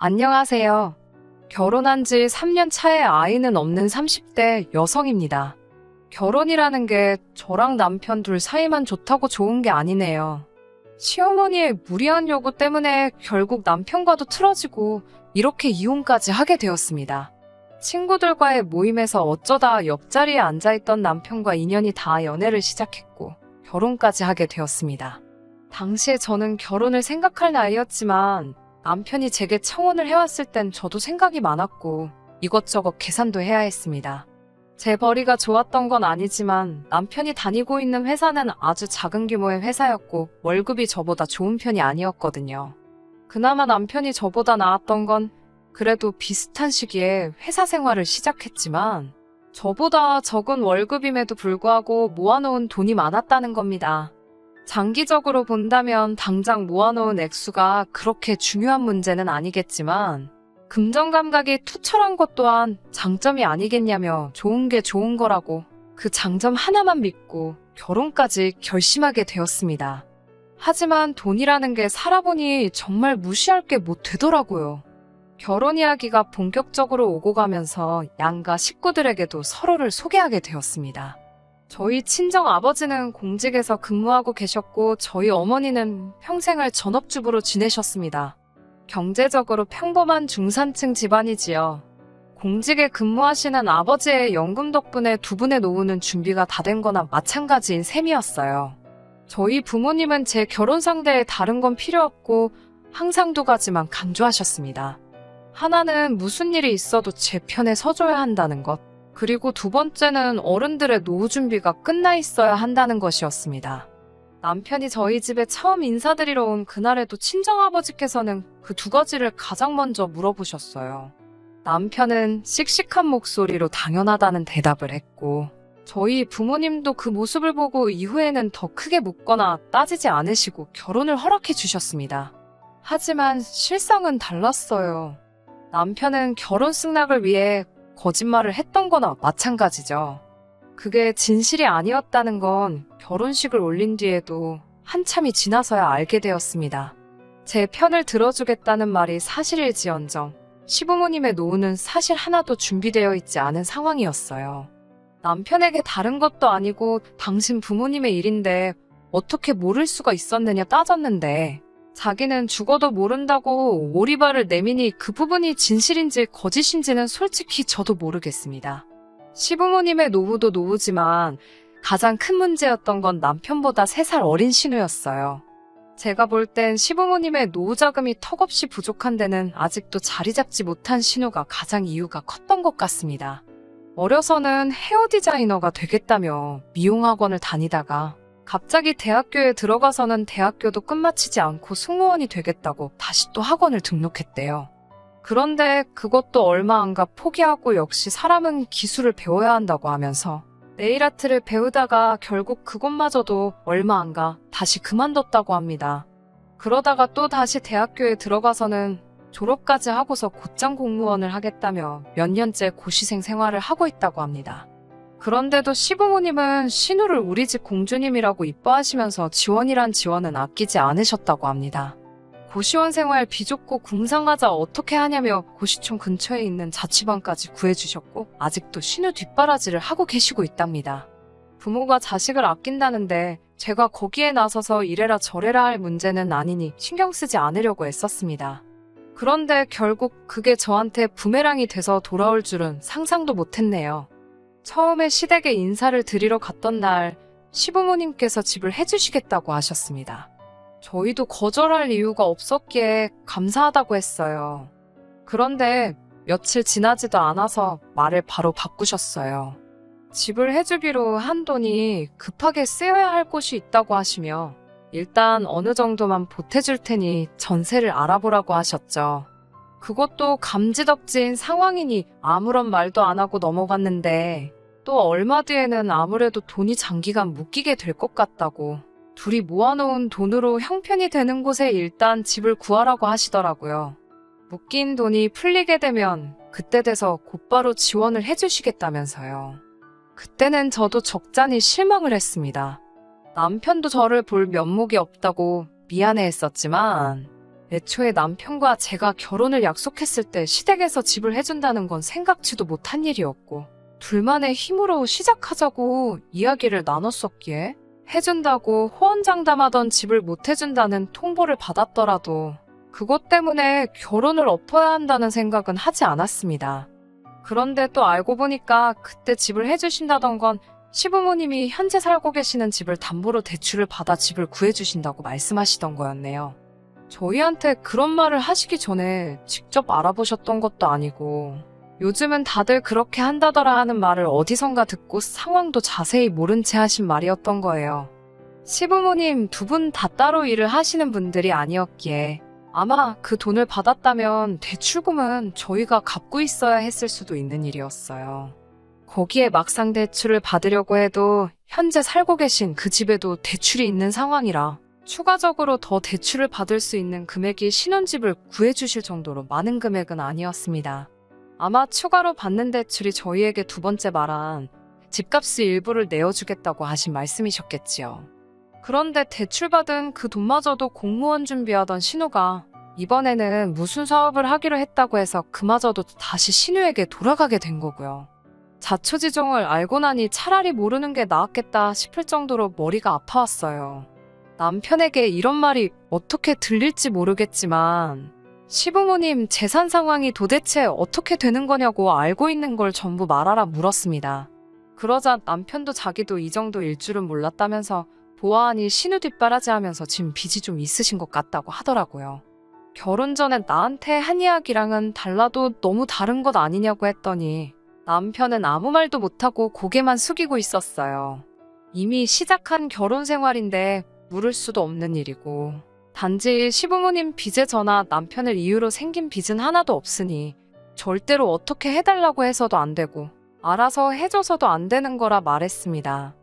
안녕하세요. 결혼한 지 3년 차에 아이는 없는 30대 여성입니다. 결혼이라는 게 저랑 남편 둘 사이만 좋다고 좋은 게 아니네요. 시어머니의 무리한 요구 때문에 결국 남편과도 틀어지고 이렇게 이혼까지 하게 되었습니다. 친구들과의 모임에서 어쩌다 옆자리에 앉아있던 남편과 인연이 닿아 연애를 시작했고 결혼까지 하게 되었습니다. 당시에 저는 결혼을 생각할 나이였지만 남편이 제게 청혼을 해왔을 땐 저도 생각이 많았고 이것저것 계산도 해야 했습니다. 제 벌이가 좋았던 건 아니지만 남편이 다니고 있는 회사는 아주 작은 규모의 회사였고 월급이 저보다 좋은 편이 아니었거든요. 그나마 남편이 저보다 나았던 건 그래도 비슷한 시기에 회사 생활을 시작했지만 저보다 적은 월급임에도 불구하고 모아놓은 돈이 많았다는 겁니다. 장기적으로 본다면 당장 모아놓은 액수가 그렇게 중요한 문제는 아니겠지만 금전 감각이 투철한 것 또한 장점이 아니겠냐며 좋은 게 좋은 거라고 그 장점 하나만 믿고 결혼까지 결심하게 되었습니다. 하지만 돈이라는 게 살아보니 정말 무시할 게 못 되더라고요. 결혼 이야기가 본격적으로 오고 가면서 양가 식구들에게도 서로를 소개하게 되었습니다. 저희 친정 아버지는 공직에서 근무하고 계셨고 저희 어머니는 평생을 전업주부로 지내셨습니다. 경제적으로 평범한 중산층 집안이지요. 공직에 근무하시는 아버지의 연금 덕분에 두 분의 노후는 준비가 다 된 거나 마찬가지인 셈이었어요. 저희 부모님은 제 결혼 상대에 다른 건 필요 없고 항상 두 가지만 강조하셨습니다. 하나는 무슨 일이 있어도 제 편에 서줘야 한다는 것. 그리고 두 번째는 어른들의 노후 준비가 끝나 있어야 한다는 것이었습니다. 남편이 저희 집에 처음 인사드리러 온 그날에도 친정아버지께서는 그 두 가지를 가장 먼저 물어보셨어요. 남편은 씩씩한 목소리로 당연하다는 대답을 했고 저희 부모님도 그 모습을 보고 이후에는 더 크게 묻거나 따지지 않으시고 결혼을 허락해 주셨습니다. 하지만 실상은 달랐어요. 남편은 결혼 승낙을 위해 거짓말을 했던 거나 마찬가지죠. 그게 진실이 아니었다는 건 결혼식을 올린 뒤에도 한참이 지나서야 알게 되었습니다. 제 편을 들어주겠다는 말이 사실일지언정 시부모님의 노후는 사실 하나도 준비되어 있지 않은 상황이었어요. 남편에게 다른 것도 아니고 당신 부모님의 일인데 어떻게 모를 수가 있었느냐 따졌는데 자기는 죽어도 모른다고 오리발을 내미니 그 부분이 진실인지 거짓인지는 솔직히 저도 모르겠습니다. 시부모님의 노후도 노후지만 가장 큰 문제였던 건 남편보다 3살 어린 신우였어요. 제가 볼 땐 시부모님의 노후 자금이 턱없이 부족한 데는 아직도 자리 잡지 못한 신우가 가장 이유가 컸던 것 같습니다. 어려서는 헤어 디자이너가 되겠다며 미용학원을 다니다가 갑자기 대학교에 들어가서는 대학교도 끝마치지 않고 승무원이 되겠다고 다시 또 학원을 등록했대요. 그런데 그것도 얼마 안 가 포기하고 역시 사람은 기술을 배워야 한다고 하면서 네일아트를 배우다가 결국 그것마저도 얼마 안 가 다시 그만뒀다고 합니다. 그러다가 또 다시 대학교에 들어가서는 졸업까지 하고서 곧장 공무원을 하겠다며 몇 년째 고시생 생활을 하고 있다고 합니다. 그런데도 시부모님은 신우를 우리 집 공주님이라고 이뻐하시면서 지원이란 지원은 아끼지 않으셨다고 합니다. 고시원 생활 비좁고 궁상하자 어떻게 하냐며 고시촌 근처에 있는 자취방까지 구해주셨고 아직도 신우 뒷바라지를 하고 계시고 있답니다. 부모가 자식을 아낀다는데 제가 거기에 나서서 이래라 저래라 할 문제는 아니니 신경 쓰지 않으려고 애썼습니다. 그런데 결국 그게 저한테 부메랑이 돼서 돌아올 줄은 상상도 못했네요. 처음에 시댁에 인사를 드리러 갔던 날 시부모님께서 집을 해주시겠다고 하셨습니다. 저희도 거절할 이유가 없었기에 감사하다고 했어요. 그런데 며칠 지나지도 않아서 말을 바로 바꾸셨어요. 집을 해주기로 한 돈이 급하게 쓰여야 할 곳이 있다고 하시며 일단 어느 정도만 보태줄 테니 전세를 알아보라고 하셨죠. 그것도 감지덕지인 상황이니 아무런 말도 안 하고 넘어갔는데 또 얼마 뒤에는 아무래도 돈이 장기간 묶이게 될 것 같다고 둘이 모아놓은 돈으로 형편이 되는 곳에 일단 집을 구하라고 하시더라고요. 묶인 돈이 풀리게 되면 그때 돼서 곧바로 지원을 해주시겠다면서요. 그때는 저도 적잖이 실망을 했습니다. 남편도 저를 볼 면목이 없다고 미안해했었지만 애초에 남편과 제가 결혼을 약속했을 때 시댁에서 집을 해준다는 건 생각지도 못한 일이었고, 둘만의 힘으로 시작하자고 이야기를 나눴었기에 해준다고 호언장담하던 집을 못 해준다는 통보를 받았더라도 그것 때문에 결혼을 엎어야 한다는 생각은 하지 않았습니다. 그런데 또 알고 보니까 그때 집을 해주신다던 건 시부모님이 현재 살고 계시는 집을 담보로 대출을 받아 집을 구해주신다고 말씀하시던 거였네요. 저희한테 그런 말을 하시기 전에 직접 알아보셨던 것도 아니고 요즘은 다들 그렇게 한다더라 하는 말을 어디선가 듣고 상황도 자세히 모른 채 하신 말이었던 거예요. 시부모님 두 분 다 따로 일을 하시는 분들이 아니었기에 아마 그 돈을 받았다면 대출금은 저희가 갚고 있어야 했을 수도 있는 일이었어요. 거기에 막상 대출을 받으려고 해도 현재 살고 계신 그 집에도 대출이 있는 상황이라 추가적으로 더 대출을 받을 수 있는 금액이 신혼집을 구해주실 정도로 많은 금액은 아니었습니다. 아마 추가로 받는 대출이 저희에게 두 번째 말한 집값의 일부를 내어주겠다고 하신 말씀이셨겠지요. 그런데 대출받은 그 돈마저도 공무원 준비하던 신우가 이번에는 무슨 사업을 하기로 했다고 해서 그마저도 다시 신우에게 돌아가게 된 거고요. 자초지종을 알고 나니 차라리 모르는 게 나았겠다 싶을 정도로 머리가 아파왔어요. 남편에게 이런 말이 어떻게 들릴지 모르겠지만 시부모님 재산 상황이 도대체 어떻게 되는 거냐고 알고 있는 걸 전부 말하라 물었습니다. 그러자 남편도 자기도 이 정도일 줄은 몰랐다면서 보아하니 신우 뒷바라지하면서 지금 빚이 좀 있으신 것 같다고 하더라고요. 결혼 전에 나한테 한 이야기랑은 달라도 너무 다른 것 아니냐고 했더니 남편은 아무 말도 못하고 고개만 숙이고 있었어요. 이미 시작한 결혼 생활인데 물을 수도 없는 일이고 단지 시부모님 빚에 전화 남편을 이유로 생긴 빚은 하나도 없으니 절대로 어떻게 해달라고 해서도 안 되고 알아서 해줘서도 안 되는 거라 말했습니다.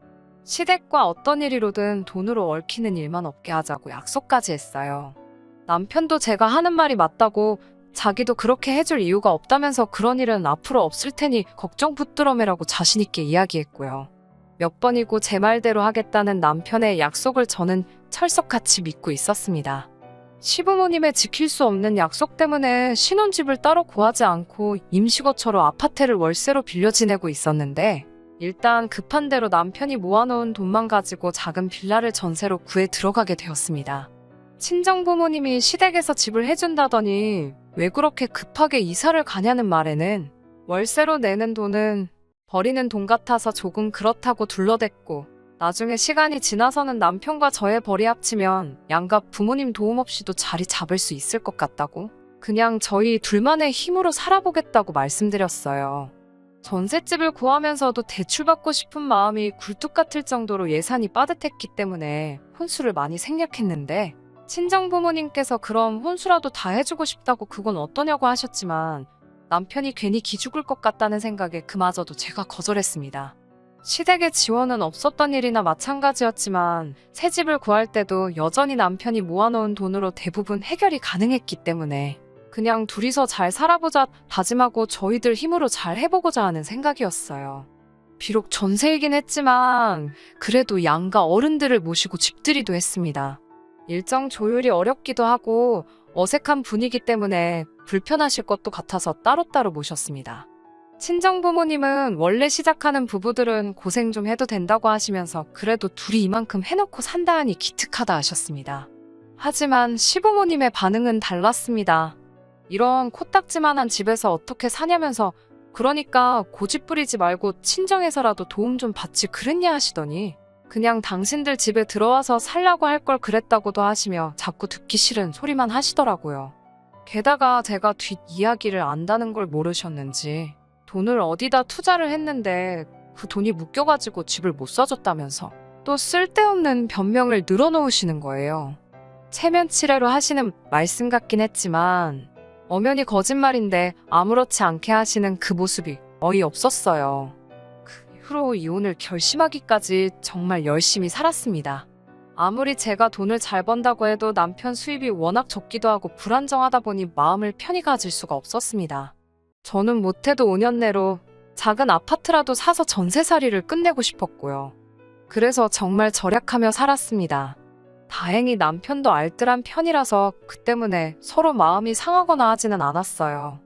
시댁과 어떤 일이로든 돈으로 얽히는 일만 없게 하자고 약속까지 했어요. 남편도 제가 하는 말이 맞다고 자기도 그렇게 해줄 이유가 없다면서 그런 일은 앞으로 없을 테니 걱정 붙들어 매라고 자신있게 이야기했고요. 몇 번이고 제 말대로 하겠다는 남편의 약속을 저는 철석같이 믿고 있었습니다. 시부모님의 지킬 수 없는 약속 때문에 신혼집을 따로 구하지 않고 임시거처로 아파트를 월세로 빌려 지내고 있었는데 일단 급한 대로 남편이 모아놓은 돈만 가지고 작은 빌라를 전세로 구해 들어가게 되었습니다. 친정부모님이 시댁에서 집을 해준다더니 왜 그렇게 급하게 이사를 가냐는 말에는 월세로 내는 돈은 버리는 돈 같아서 조금 그렇다고 둘러댔고 나중에 시간이 지나서는 남편과 저의 벌이 합치면 양가 부모님 도움 없이도 자리 잡을 수 있을 것 같다고 그냥 저희 둘만의 힘으로 살아보겠다고 말씀드렸어요. 전셋집을 구하면서도 대출받고 싶은 마음이 굴뚝 같을 정도로 예산이 빠듯했기 때문에 혼수를 많이 생략했는데 친정부모님께서 그럼 혼수라도 다 해주고 싶다고 그건 어떠냐고 하셨지만 남편이 괜히 기죽을 것 같다는 생각에 그마저도 제가 거절했습니다. 시댁의 지원은 없었던 일이나 마찬가지였지만 새 집을 구할 때도 여전히 남편이 모아놓은 돈으로 대부분 해결이 가능했기 때문에 그냥 둘이서 잘 살아보자 다짐하고 저희들 힘으로 잘 해보고자 하는 생각이었어요. 비록 전세이긴 했지만 그래도 양가 어른들을 모시고 집들이도 했습니다. 일정 조율이 어렵기도 하고 어색한 분위기 때문에 불편하실 것도 같아서 따로따로 모셨습니다. 친정부모님은 원래 시작하는 부부들은 고생 좀 해도 된다고 하시면서 그래도 둘이 이만큼 해놓고 산다 하니 기특하다 하셨습니다. 하지만 시부모님의 반응은 달랐습니다. 이런 코딱지만한 집에서 어떻게 사냐면서 그러니까 고집 부리지 말고 친정에서라도 도움 좀 받지 그랬냐 하시더니 그냥 당신들 집에 들어와서 살라고 할 걸 그랬다고도 하시며 자꾸 듣기 싫은 소리만 하시더라고요. 게다가 제가 뒷이야기를 안다는 걸 모르셨는지 돈을 어디다 투자를 했는데 그 돈이 묶여가지고 집을 못 사줬다면서 또 쓸데없는 변명을 늘어놓으시는 거예요. 체면치레로 하시는 말씀 같긴 했지만 엄연히 거짓말인데 아무렇지 않게 하시는 그 모습이 어이없었어요. 그 이후로 이혼을 결심하기까지 정말 열심히 살았습니다. 아무리 제가 돈을 잘 번다고 해도 남편 수입이 워낙 적기도 하고 불안정하다 보니 마음을 편히 가질 수가 없었습니다. 저는 못해도 5년 내로 작은 아파트라도 사서 전세살이를 끝내고 싶었고요. 그래서 정말 절약하며 살았습니다. 다행히 남편도 알뜰한 편이라서 그 때문에 서로 마음이 상하거나 하지는 않았어요.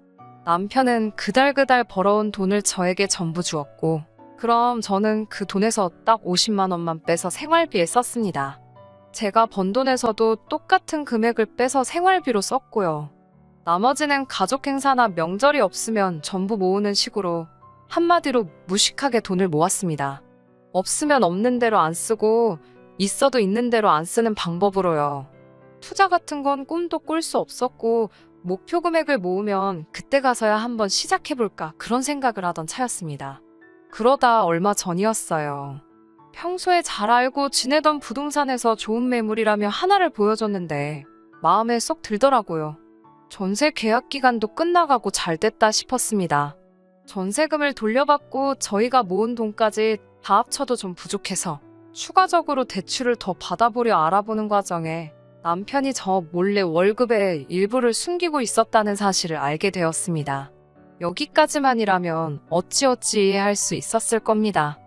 남편은 그달그달 벌어온 돈을 저에게 전부 주었고, 그럼 저는 그 돈에서 딱 50만 원만 빼서 생활비에 썼습니다. 제가 번 돈에서도 똑같은 금액을 빼서 생활비로 썼고요. 나머지는 가족 행사나 명절이 없으면 전부 모으는 식으로 한마디로 무식하게 돈을 모았습니다. 없으면 없는 대로 안 쓰고 있어도 있는 대로 안 쓰는 방법으로요. 투자 같은 건 꿈도 꿀 수 없었고 목표 금액을 모으면 그때 가서야 한번 시작해볼까 그런 생각을 하던 차였습니다. 그러다 얼마 전이었어요. 평소에 잘 알고 지내던 부동산에서 좋은 매물이라며 하나를 보여줬는데 마음에 쏙 들더라고요. 전세 계약 기간도 끝나가고 잘 됐다 싶었습니다. 전세금을 돌려받고 저희가 모은 돈까지 다 합쳐도 좀 부족해서 추가적으로 대출을 더 받아보려 알아보는 과정에 남편이 저 몰래 월급의 일부를 숨기고 있었다는 사실을 알게 되었습니다. 여기까지만이라면 어찌어찌 이해할 수 있었을 겁니다.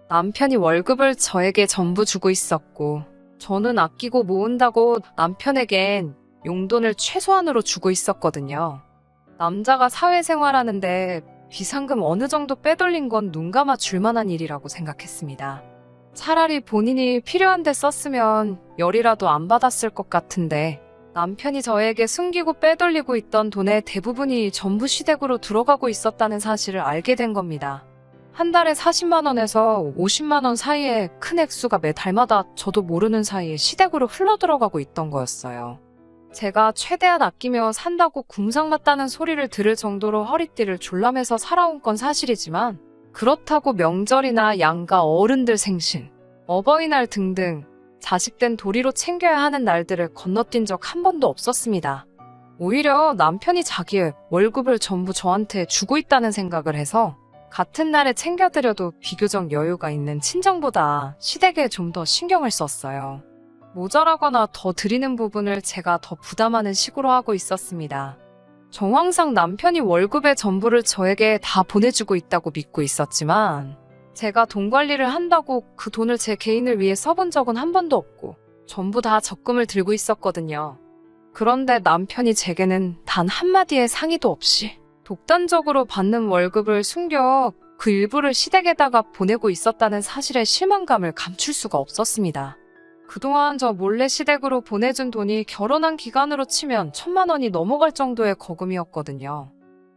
남편이 월급을 저에게 전부 주고 있었고 저는 아끼고 모은다고 남편에겐 용돈을 최소한으로 주고 있었거든요. 남자가 사회생활하는데 비상금 어느 정도 빼돌린 건 눈 감아 줄 만한 일이라고 생각했습니다. 차라리 본인이 필요한데 썼으면 열이라도 안 받았을 것 같은데 남편이 저에게 숨기고 빼돌리고 있던 돈의 대부분이 전부 시댁으로 들어가고 있었다는 사실을 알게 된 겁니다. 한 달에 40만 원에서 50만 원 사이에 큰 액수가 매 달마다 저도 모르는 사이에 시댁으로 흘러들어가고 있던 거였어요. 제가 최대한 아끼며 산다고 궁상맞다는 소리를 들을 정도로 허리띠를 졸라매서 살아온 건 사실이지만 그렇다고 명절이나 양가 어른들 생신, 어버이날 등등 자식된 도리로 챙겨야 하는 날들을 건너뛴 적 한 번도 없었습니다. 오히려 남편이 자기의 월급을 전부 저한테 주고 있다는 생각을 해서 같은 날에 챙겨드려도 비교적 여유가 있는 친정보다 시댁에 좀 더 신경을 썼어요. 모자라거나 더 드리는 부분을 제가 더 부담하는 식으로 하고 있었습니다. 정황상 남편이 월급의 전부를 저에게 다 보내주고 있다고 믿고 있었지만 제가 돈 관리를 한다고 그 돈을 제 개인을 위해 써본 적은 한 번도 없고 전부 다 적금을 들고 있었거든요. 그런데 남편이 제게는 단 한마디의 상의도 없이 독단적으로 받는 월급을 숨겨 그 일부를 시댁에다가 보내고 있었다는 사실에 실망감을 감출 수가 없었습니다. 그동안 저 몰래 시댁으로 보내준 돈이 결혼한 기간으로 치면 1,000만 원이 넘어갈 정도의 거금이었거든요.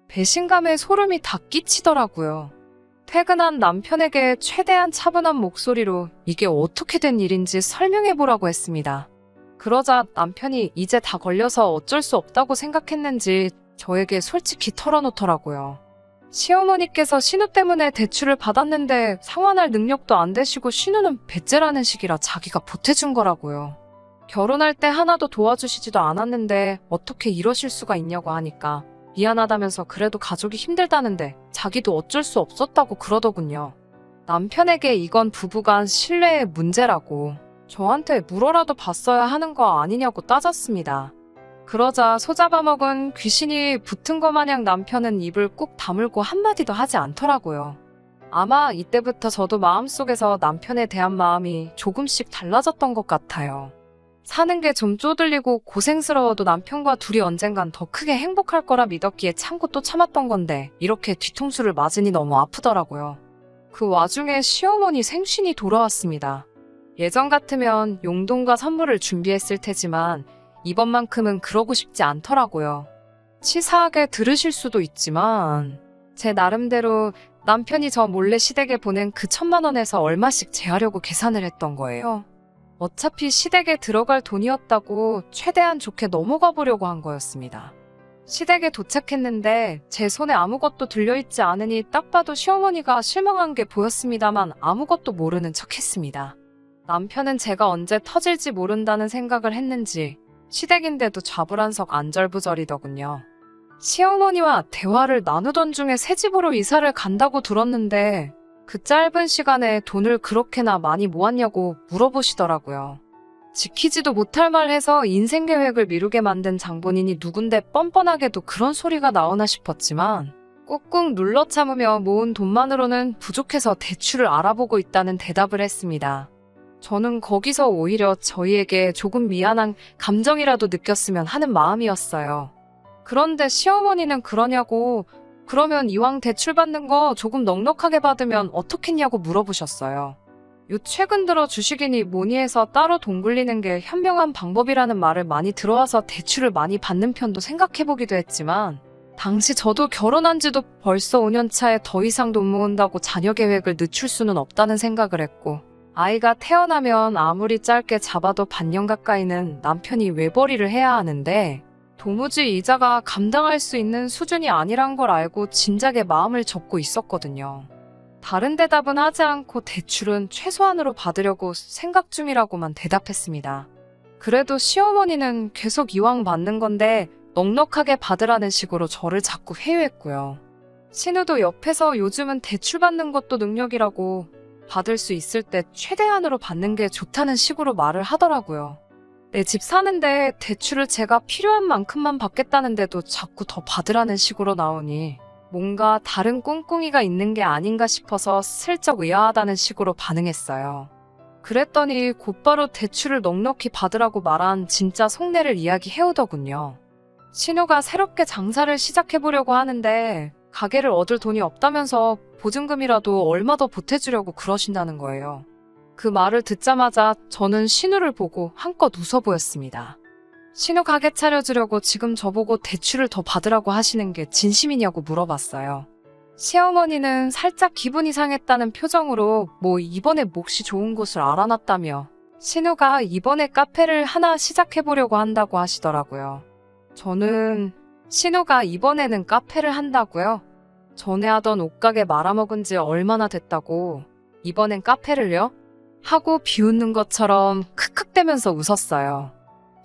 배신감에 소름이 다 끼치더라고요. 퇴근한 남편에게 최대한 차분한 목소리로 이게 어떻게 된 일인지 설명해보라고 했습니다. 그러자 남편이 이제 다 걸려서 어쩔 수 없다고 생각했는지 저에게 솔직히 털어놓더라고요. 시어머니께서 신우 때문에 대출을 받았는데 상환할 능력도 안 되시고 신우는 배째라는 식이라 자기가 보태준 거라고요. 결혼할 때 하나도 도와주시지도 않았는데 어떻게 이러실 수가 있냐고 하니까 미안하다면서 그래도 가족이 힘들다는데 자기도 어쩔 수 없었다고 그러더군요. 남편에게 이건 부부간 신뢰의 문제라고 저한테 물어라도 봤어야 하는 거 아니냐고 따졌습니다. 그러자 소잡아먹은 귀신이 붙은 것 마냥 남편은 입을 꾹 다물고 한마디도 하지 않더라고요. 아마 이때부터 저도 마음속에서 남편에 대한 마음이 조금씩 달라졌던 것 같아요. 사는 게 좀 쪼들리고 고생스러워도 남편과 둘이 언젠간 더 크게 행복할 거라 믿었기에 참고 또 참았던 건데 이렇게 뒤통수를 맞으니 너무 아프더라고요. 그 와중에 시어머니 생신이 돌아왔습니다. 예전 같으면 용돈과 선물을 준비했을 테지만 이번만큼은 그러고 싶지 않더라고요. 치사하게 들으실 수도 있지만 제 나름대로 남편이 저 몰래 시댁에 보낸 그 1,000만 원에서 얼마씩 제하려고 계산을 했던 거예요. 어차피 시댁에 들어갈 돈이었다고 최대한 좋게 넘어가 보려고 한 거였습니다. 시댁에 도착했는데 제 손에 아무것도 들려있지 않으니 딱 봐도 시어머니가 실망한 게 보였습니다만 아무것도 모르는 척 했습니다. 남편은 제가 언제 터질지 모른다는 생각을 했는지 시댁인데도 좌불안석 안절부절이더군요. 시어머니와 대화를 나누던 중에 새 집으로 이사를 간다고 들었는데 그 짧은 시간에 돈을 그렇게나 많이 모았냐고 물어보시더라고요. 지키지도 못할 말 해서 인생 계획을 미루게 만든 장본인이 누군데 뻔뻔하게도 그런 소리가 나오나 싶었지만 꾹꾹 눌러 참으며 모은 돈만으로는 부족해서 대출을 알아보고 있다는 대답을 했습니다. 저는 거기서 오히려 저희에게 조금 미안한 감정이라도 느꼈으면 하는 마음이었어요. 그런데 시어머니는 그러냐고, 그러면 이왕 대출 받는 거 조금 넉넉하게 받으면 어떻겠냐고 물어보셨어요. 요 최근 들어 주식이니 뭐니 해서 따로 돈 굴리는 게 현명한 방법이라는 말을 많이 들어와서 대출을 많이 받는 편도 생각해보기도 했지만, 당시 저도 결혼한 지도 벌써 5년 차에 더 이상 돈 모은다고 자녀 계획을 늦출 수는 없다는 생각을 했고, 아이가 태어나면 아무리 짧게 잡아도 반년 가까이는 남편이 외벌이를 해야 하는데, 도무지 이자가 감당할 수 있는 수준이 아니란 걸 알고 진작에 마음을 접고 있었거든요. 다른 대답은 하지 않고 대출은 최소한으로 받으려고 생각 중이라고만 대답했습니다. 그래도 시어머니는 계속 이왕 받는 건데 넉넉하게 받으라는 식으로 저를 자꾸 회유했고요. 신우도 옆에서 요즘은 대출 받는 것도 능력이라고 받을 수 있을 때 최대한으로 받는 게 좋다는 식으로 말을 하더라고요. 내 집 사는데 대출을 제가 필요한 만큼만 받겠다는데도 자꾸 더 받으라는 식으로 나오니 뭔가 다른 꿍꿍이가 있는 게 아닌가 싶어서 슬쩍 의아하다는 식으로 반응했어요. 그랬더니 곧바로 대출을 넉넉히 받으라고 말한 진짜 속내를 이야기해오더군요. 신우가 새롭게 장사를 시작해보려고 하는데 가게를 얻을 돈이 없다면서 보증금이라도 얼마 더 보태주려고 그러신다는 거예요. 그 말을 듣자마자 저는 신우를 보고 한껏 웃어 보였습니다. 신우 가게 차려주려고 지금 저보고 대출을 더 받으라고 하시는 게 진심이냐고 물어봤어요. 시어머니는 살짝 기분이 상했다는 표정으로 뭐 이번에 몫이 좋은 곳을 알아놨다며 신우가 이번에 카페를 하나 시작해보려고 한다고 하시더라고요. 저는 신우가 이번에는 카페를 한다고요? 전에 하던 옷가게 말아먹은 지 얼마나 됐다고 이번엔 카페를요? 하고 비웃는 것처럼 크크대면서 웃었어요.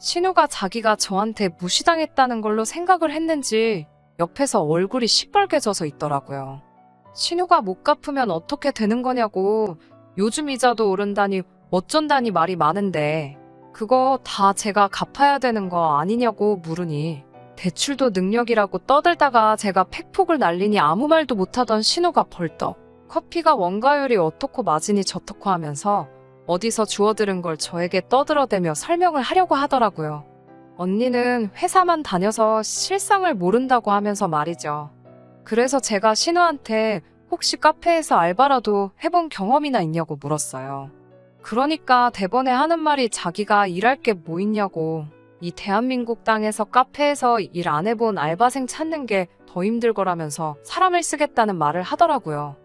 신우가 자기가 저한테 무시당했다는 걸로 생각을 했는지 옆에서 얼굴이 시뻘개져서 있더라고요. 신우가 못 갚으면 어떻게 되는 거냐고 요즘 이자도 오른다니 어쩐다니 말이 많은데 그거 다 제가 갚아야 되는 거 아니냐고 물으니 대출도 능력이라고 떠들다가 제가 팩폭을 날리니 아무 말도 못하던 신우가 벌떡 커피가 원가율이 어떻고 마진이 저떻고 하면서 어디서 주워들은 걸 저에게 떠들어대며 설명을 하려고 하더라고요. 언니는 회사만 다녀서 실상을 모른다고 하면서 말이죠. 그래서 제가 신우한테 혹시 카페에서 알바라도 해본 경험이나 있냐고 물었어요. 그러니까 대번에 하는 말이 자기가 일할 게 뭐 있냐고. 이 대한민국 땅에서 카페에서 일 안 해본 알바생 찾는 게 더 힘들 거라면서 사람을 쓰겠다는 말을 하더라고요.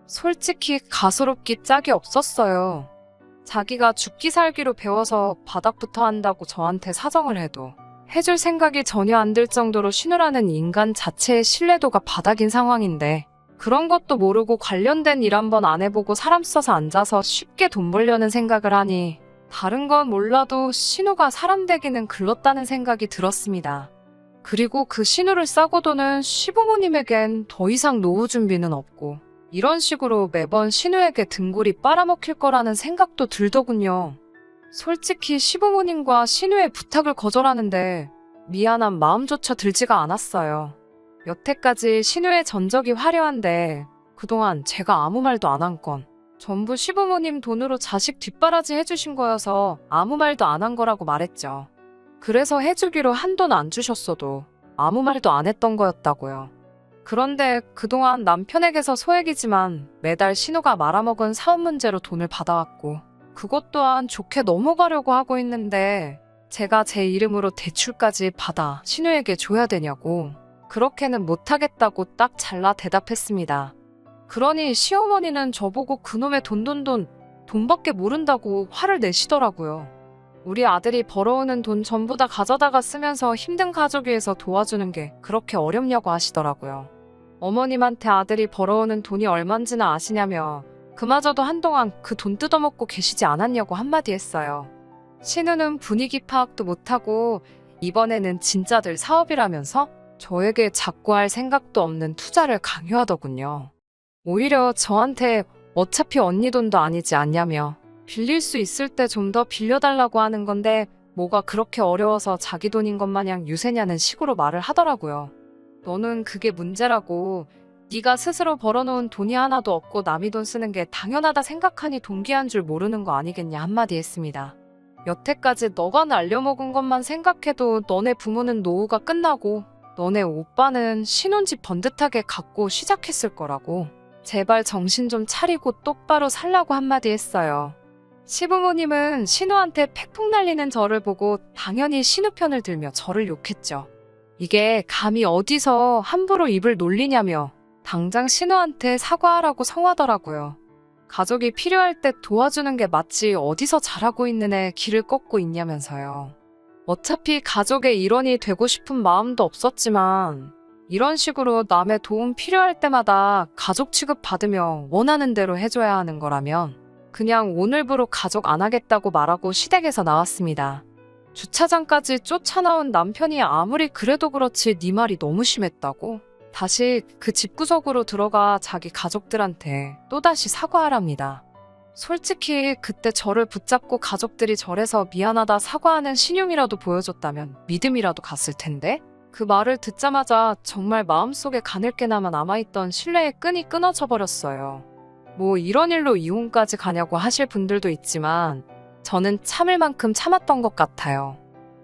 솔직히 가소롭기 짝이 없었어요. 자기가 죽기 살기로 배워서 바닥부터 한다고 저한테 사정을 해도 해줄 생각이 전혀 안 들 정도로 신우라는 인간 자체의 신뢰도가 바닥인 상황인데 그런 것도 모르고 관련된 일 한번 안 해보고 사람 써서 앉아서 쉽게 돈 벌려는 생각을 하니 다른 건 몰라도 신우가 사람 되기는 글렀다는 생각이 들었습니다. 그리고 그 신우를 싸고 도는 시부모님에겐 더 이상 노후 준비는 없고 이런 식으로 매번 신우에게 등골이 빨아먹힐 거라는 생각도 들더군요. 솔직히 시부모님과 신우의 부탁을 거절하는데 미안한 마음조차 들지가 않았어요. 여태까지 신우의 전적이 화려한데 그동안 제가 아무 말도 안 한 건 전부 시부모님 돈으로 자식 뒷바라지 해주신 거여서 아무 말도 안 한 거라고 말했죠. 그래서 해주기로 한돈 안 주셨어도 아무 말도 안 했던 거였다고요. 그런데 그동안 남편에게서 소액이지만 매달 신우가 말아먹은 사업 문제로 돈을 받아왔고 그것 또한 좋게 넘어가려고 하고 있는데 제가 제 이름으로 대출까지 받아 신우에게 줘야 되냐고 그렇게는 못하겠다고 딱 잘라 대답했습니다. 그러니 시어머니는 저보고 그놈의 돈밖에 모른다고 화를 내시더라고요. 우리 아들이 벌어오는 돈 전부 다 가져다가 쓰면서 힘든 가족 위해서 도와주는 게 그렇게 어렵냐고 하시더라고요. 어머님한테 아들이 벌어오는 돈이 얼만지나 아시냐며 그마저도 한동안 그 돈 뜯어먹고 계시지 않았냐고 한마디 했어요. 신우는 분위기 파악도 못하고 이번에는 진짜들 사업이라면서 저에게 자꾸 할 생각도 없는 투자를 강요하더군요. 오히려 저한테 어차피 언니 돈도 아니지 않냐며 빌릴 수 있을 때 좀 더 빌려달라고 하는 건데 뭐가 그렇게 어려워서 자기 돈인 것 마냥 유세냐는 식으로 말을 하더라고요. 너는 그게 문제라고 네가 스스로 벌어놓은 돈이 하나도 없고 남이 돈 쓰는 게 당연하다 생각하니 동기한 줄 모르는 거 아니겠냐 한마디 했습니다. 여태까지 너가 날려먹은 것만 생각해도 너네 부모는 노후가 끝나고 너네 오빠는 신혼집 번듯하게 갖고 시작했을 거라고. 제발 정신 좀 차리고 똑바로 살라고 한마디 했어요. 시부모님은 신우한테 팩폭 날리는 저를 보고 당연히 신우 편을 들며 저를 욕했죠. 이게 감히 어디서 함부로 입을 놀리냐며 당장 신우한테 사과하라고 성하더라고요. 가족이 필요할 때 도와주는 게 마치 어디서 잘하고 있는 애 길을 꺾고 있냐면서요. 어차피 가족의 일원이 되고 싶은 마음도 없었지만 이런 식으로 남의 도움 필요할 때마다 가족 취급 받으며 원하는 대로 해줘야 하는 거라면 그냥 오늘부로 가족 안 하겠다고 말하고 시댁에서 나왔습니다. 주차장까지 쫓아나온 남편이 아무리 그래도 그렇지 네 말이 너무 심했다고 다시 그 집구석으로 들어가 자기 가족들한테 또다시 사과하랍니다. 솔직히 그때 저를 붙잡고 가족들이 절에서 미안하다 사과하는 신용이라도 보여줬다면 믿음이라도 갔을 텐데 그 말을 듣자마자 정말 마음속에 가늘게나마 남아있던 신뢰의 끈이 끊어져 버렸어요. 뭐 이런 일로 이혼까지 가냐고 하실 분들도 있지만 저는 참을 만큼 참았던 것 같아요.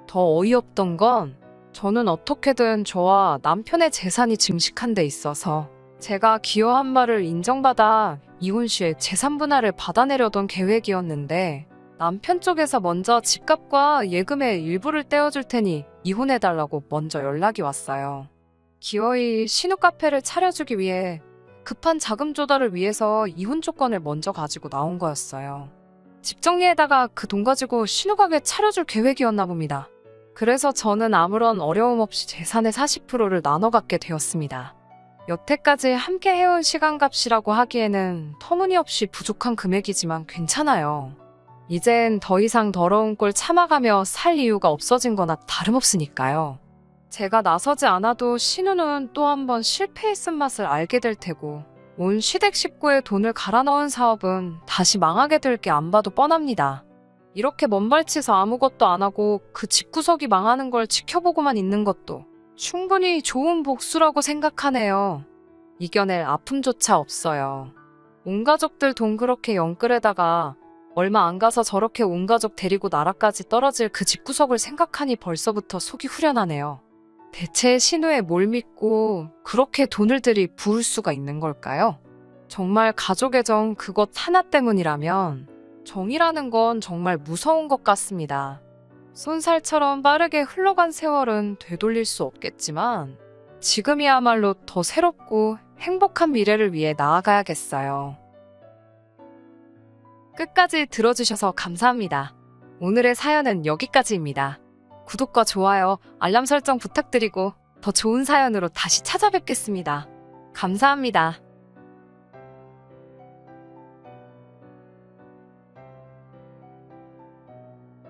더 어이없던 건 저는 어떻게든 저와 남편의 재산이 증식한 데 있어서 제가 기여한 바를 인정받아 이혼 시에 재산 분할을 받아내려던 계획이었는데 남편 쪽에서 먼저 집값과 예금의 일부를 떼어줄 테니 이혼해달라고 먼저 연락이 왔어요. 기어이 신우 카페를 차려주기 위해 급한 자금 조달을 위해서 이혼 조건을 먼저 가지고 나온 거였어요. 집 정리에다가 그 돈 가지고 신우 가게 차려줄 계획이었나 봅니다. 그래서 저는 아무런 어려움 없이 재산의 40%를 나눠 갖게 되었습니다. 여태까지 함께 해온 시간값이라고 하기에는 터무니없이 부족한 금액이지만 괜찮아요. 이젠 더 이상 더러운 꼴 참아가며 살 이유가 없어진 거나 다름없으니까요. 제가 나서지 않아도 신우는 또 한 번 실패했은 맛을 알게 될 테고 온 시댁 식구의 돈을 갈아 넣은 사업은 다시 망하게 될 게 안 봐도 뻔합니다. 이렇게 먼발치서 아무것도 안 하고 그 집구석이 망하는 걸 지켜보고만 있는 것도 충분히 좋은 복수라고 생각하네요. 이겨낼 아픔조차 없어요. 온 가족들 돈 그렇게 영끌에다가 얼마 안 가서 저렇게 온 가족 데리고 나라까지 떨어질 그 집구석을 생각하니 벌써부터 속이 후련하네요. 대체 신우에 뭘 믿고 그렇게 돈을 들이 부을 수가 있는 걸까요? 정말 가족의 정 그것 하나 때문이라면 정이라는 건 정말 무서운 것 같습니다. 손살처럼 빠르게 흘러간 세월은 되돌릴 수 없겠지만 지금이야말로 더 새롭고 행복한 미래를 위해 나아가야겠어요. 끝까지 들어주셔서 감사합니다. 오늘의 사연은 여기까지입니다. 구독과 좋아요, 알람 설정 부탁드리고 더 좋은 사연으로 다시 찾아뵙겠습니다. 감사합니다.